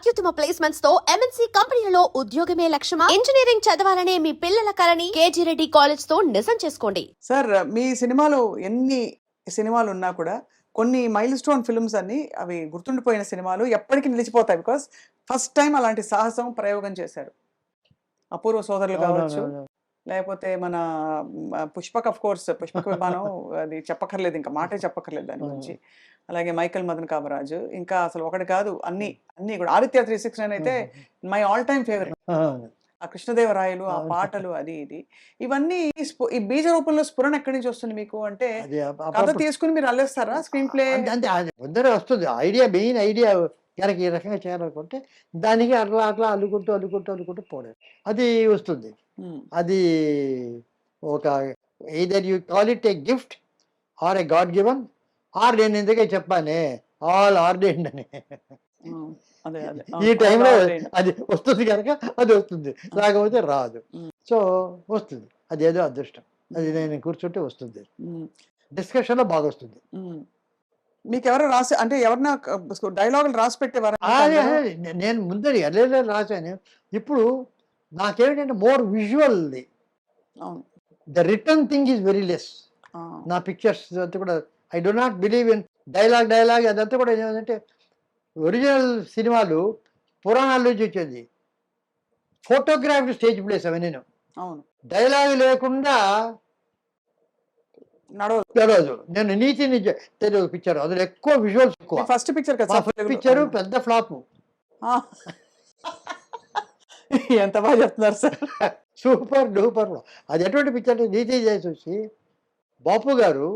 అత్యుత్తమ ప్లేస్మెంట్స్ తో ఎంఎన్సీ కంపెనీలలో ఉద్యోగమే లక్ష్యమా? ఇంజనీరింగ్ చదవాలనే మీ పిల్లల కలని కేజీ రెడ్డి కాలేజ్ తో నిజం చేసుకోండి. సార్ మీ సినిమాలో ఎన్ని సినిమాలు ఉన్నా కూడా కొన్ని మైల్ స్టోన్ ఫిల్మ్స్ అన్ని అవి గుర్తుండిపోయిన సినిమాలు ఎప్పటికీ నిలిచిపోతాయి. బికాస్ ఫస్ట్ టైం అలాంటి సాహసం ప్రయోగం చేశారు. అపూర్వ సోదరులు కావచ్చు, లేకపోతే మన పుష్పక్, ఆఫ్ కోర్స్ పుష్పక విమానం అది చెప్పక్కర్లేదు, ఇంకా మాటే చెప్పక్కర్లేదు దాని గురించి. అలాగే మైకల్ మదన్ కామరాజు, ఇంకా అసలు ఒకటి కాదు అన్ని అన్ని కూడా. ఆదిత్య 369 అయితే మై ఆల్ టైమ్ ఫేవరెట్. ఆ కృష్ణదేవరాయలు, ఆ పాటలు, అది ఇది ఇవన్నీ ఈ బీజ రూపంలో స్ఫురణ ఎక్కడి నుంచి వస్తుంది మీకు? అంటే కథ తీసుకుని మీరు అల్లేస్తారా స్క్రీన్ ప్లే? అంటే ముందరే వస్తుంది ఐడియా, మెయిన్ ఐడియా కనుక ఈ రకంగా చేయాలనుకుంటే దానికి అట్లా అట్లా అల్లుకుంటూ పోవడం అది వస్తుంది. అది ఒక either you call it a gift or a god given, or నేను ఎందుకే చెప్పానే ఆల్ ఆర్డెండ్ అని. ఈ టైంలో అది వస్తుంది కనుక అది వస్తుంది, లేకపోతే రాదు. సో వస్తుంది, అదేదో అదృష్టం. అది నేను కూర్చుంటే వస్తుంది, డిస్కషన్లో బాగా వస్తుంది. మీకు ఎవరు రాసి, అంటే ఎవరన్నా డైలాగులు రాసి పెట్టేవారు? నేను ముందర ఎలా రాశాను. ఇప్పుడు నాకేమిటంటే మోర్ విజువల్ది, the return thing is very less. నా పిక్చర్స్ అంతా కూడా I do not believe in dialogue అదంతా కూడా ఏమంటే ఒరిజినల్ సినిమాలు పురాణాల నుంచి వచ్చేది, ఫోటోగ్రాఫీ స్టేజ్ ప్లేస్ అవన్నీ. అవును, డైలాగ్ లేకుండా నడవదు. నేను నీతి తెలుగు పిక్చర్ అందులో ఎక్కువ విజువల్స్ ఎక్కువ. ఫస్ట్ పిక్చర్ పిక్చర్ పెద్ద ఫ్లాప్. ఎంత బాగా చెప్తున్నారు సార్, సూపర్ డూపర్. అది ఎటువంటి పిక్చర్ అంటే నీతి చేసి వచ్చి బాపు గారు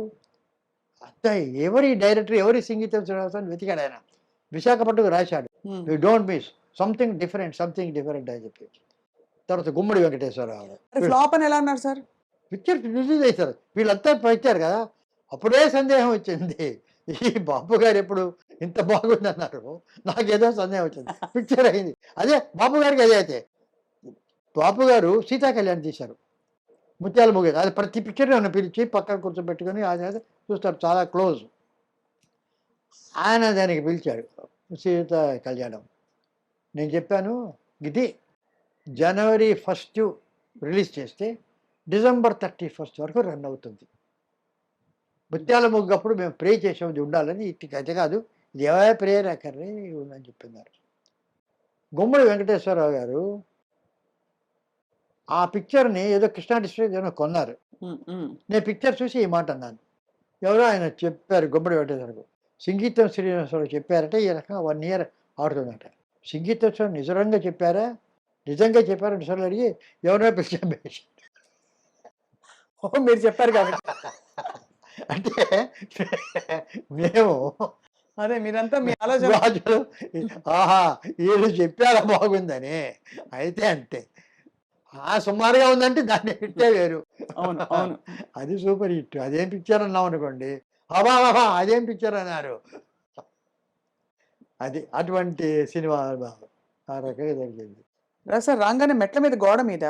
అంత ఎవరి డైరెక్టర్ ఎవరి సంగీతం శ్రీనివాసన్ వెతికాడు. ఆయన విశాఖపట్నంకు రాశాడు, you don't miss something different అని చెప్పి. తర్వాత గుమ్మడి వెంకటేశ్వరరావు ఫ్లాప్ అని ఎలా అన్నారు సార్? పిక్చర్ రిలీజ్ చేశారు, వీళ్ళంతా పెట్టారు కదా. అప్పుడే సందేహం వచ్చింది, ఈ బాబు గారు ఎప్పుడు ఇంత బాగుంది అన్నారు. నాకేదో సందేహం వచ్చింది, పిక్చర్ అయింది. అదే బాబు గారికి అదే అయితే. బాబు గారు సీతా కళ్యాణ్ తీశారు, ముత్యాల ముగ్గ. అది ప్రతి పిక్చర్ నన్ను పిలిచి పక్కన కూర్చోబెట్టుకొని ఆయన చూస్తారు, చాలా క్లోజ్. ఆయన దానికి పిలిచాడు సీతా కళ్యాణం. నేను చెప్పాను, ఇది జనవరి 1 రిలీజ్ చేస్తే డిసెంబర్ 31 వరకు రన్ అవుతుంది. ముత్యాల ముగ్గప్పుడు మేము ప్రే చేసాం, ఇది ఉండాలని. ఇది అయితే కాదు, ఇది ఏవే ప్రేయర్ అక్కర్రే ఉందని చెప్పినారు. గుమ్మడి వెంకటేశ్వరరావు గారు ఆ పిక్చర్ని ఏదో కృష్ణా డిస్ట్రిక్ట్ ఏదో కొన్నారు. నేను పిక్చర్ చూసి ఈ మాట అన్నాను. ఎవరో ఆయన చెప్పారు, గుమ్మడి వెంకటేశ్వరరావు సంగీతం శ్రీనివాసరావు చెప్పారంటే ఈ రకంగా 1 year ఆడుతుందట. సంగీతం నిజంగా చెప్పారా నిజంగా అడిగి ఎవరో పిక్చర్ మీరు చెప్పారు కాబట్టి. అంటే మేము అదే మీరంతా మీ ఆలోచన, ఆహా వీళ్ళు చెప్పారా బాగుందని. అయితే అంతే, సుమారుగా ఉందంటే దాన్ని హిట్టే వేరు. అవును అవును, అది సూపర్ హిట్. అదేం పిక్చర్ అన్నాం అనుకోండి, అబా అదేం పిక్చర్ అన్నారు. అది అటువంటి సినిమా ఆ రకంగా జరిగింది. సార్ రాగానే మెట్ల మీద గోడ మీద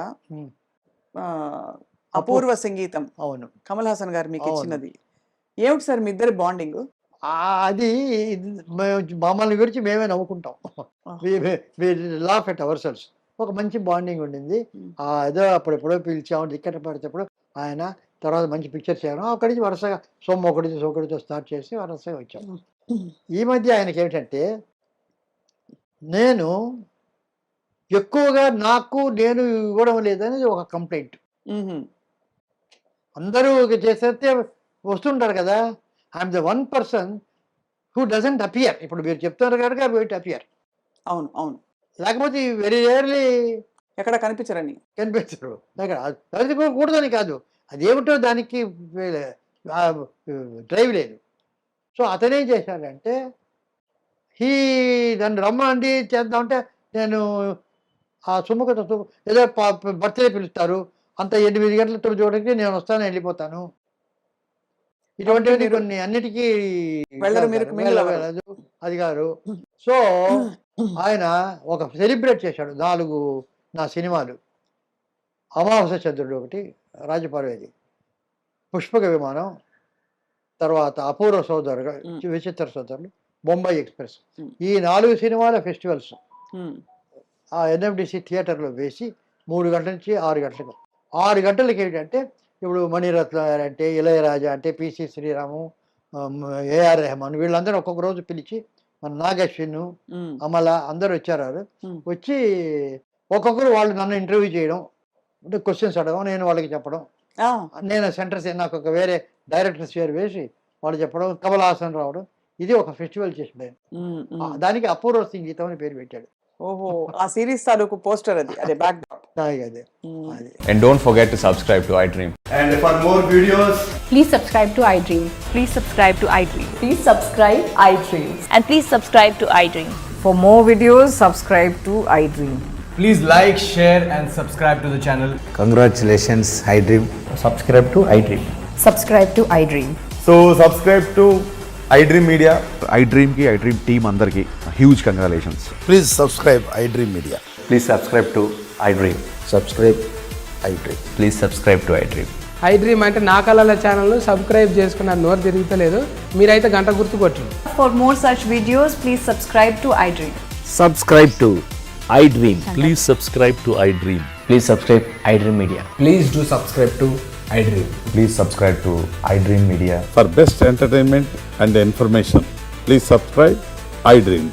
అపూర్వ సంగీతం, అవును, కమల్ హాసన్ గారు మీకు ఇచ్చినది ఏమిటి సార్ మీ ఇద్దరి బాండింగ్? అది మమ్మల్ని గురించి మేమే నవ్వుకుంటాం, లాఫ్ ఎట్ అవర్ సెల్స్. ఒక మంచి బాండింగ్ ఉండింది. ఏదో అప్పుడెప్పుడో పిలిచాము, టికెట్ పడితేప్పుడు ఆయన. తర్వాత మంచి పిక్చర్ చేయడం, అక్కడి నుంచి వరుసగా ఒకటితో స్టార్ట్ చేసి వరుసగా వచ్చాము. ఈ మధ్య ఆయనకి ఏమిటంటే, నేను ఎక్కువగా నేను ఇవ్వడం లేదనేది ఒక కంప్లైంట్. అందరూ చేసేస్తే వస్తుంటారు కదా, I'm the 1% who doesn't appear. ఇప్పుడు మీరు చెప్తున్నారు కనుక వెయిట్ అపియర్. అవును అవును, లేకపోతే వెరీ రేర్లీ ఎక్కడ కనిపించరు. కూడదని కాదు, అదేమిటో దానికి డ్రైవ్ లేదు. సో అతనేం చేశాడంటే, నన్ను రమ్మండి చేద్దామంటే, నేను ఆ సుముఖతో ఏదో బర్త్డే పిలుస్తారు, అంత 8 గంటల 9 గంటలకి నేను వస్తాను, వెళ్ళిపోతాను. ఇటువంటివి కొన్ని అన్నిటికీ వెళ్ళదు అది గారు. సో ఆయన ఒక సెలబ్రేట్ చేశాడు 4 నా సినిమాలు. అమావాస్య చంద్రుడు ఒకటి, రాజపార్వేది, పుష్పక విమానం, తర్వాత అపూర్వ సోదరు, విచిత్ర సోదరులు, బొంబాయి ఎక్స్ప్రెస్. ఈ 4 సినిమాల ఫెస్టివల్స్ ఆ ఎన్ఎండిసి థియేటర్లో వేసి 3 గంటల నుంచి 6 గంటలకు 6 గంటలకి ఏంటంటే ఇప్పుడు మణిరత్న అంటే ఇళయరాజా అంటే పిసి శ్రీరాము ఏఆర్ రెహమాన్ వీళ్ళందరూ ఒక్కొక్క రోజు పిలిచి మన నాగశ్విన్ అమల అందరూ వచ్చారు. వచ్చి ఒక్కొక్కరు వాళ్ళు నన్ను ఇంటర్వ్యూ చేయడం, అంటే క్వశ్చన్స్ అడగడం, నేను వాళ్ళకి చెప్పడం, నేను సెంటర్స్ నాకు ఒక వేరే డైరెక్టర్స్ పేరు వేసి వాళ్ళు చెప్పడం, కమల్ హాసన్ రావడం. ఇది ఒక ఫెస్టివల్ చేసిన దానికి అపూర్వ సంగీతం అని పేరు పెట్టాడు. ఓహో, ఆ సిరీస్ తాలూకు పోస్టర్ అది, అదే బ్యాక్ డ్రాప్. అదే And don't forget to subscribe to iDream. And for more videos, Please subscribe to iDream. Please subscribe to iDream. Please subscribe iDream. And please subscribe to iDream. For more videos, subscribe to iDream. please like, share, and subscribe to the channel. Congratulations, iDream. Subscribe to iDream. Subscribe to iDream. So subscribe to iDream Media. iDream ki iDream team andarki huge congratulations. Please subscribe iDream Media. Please subscribe to iDream. Subscribe iDream. Please subscribe to iDream. iDream అంటే నా కళల channel subscribe చేసుకున్న నోరు తిరుగుతలేదు, మీరైతే గంట గుర్తు కొట్టండి. For more such videos, please subscribe to iDream. Subscribe to iDream. Please subscribe to iDream. Please subscribe iDream Media. Please do subscribe to iDream. Please subscribe to iDream Media. For best entertainment and information, please subscribe iDream.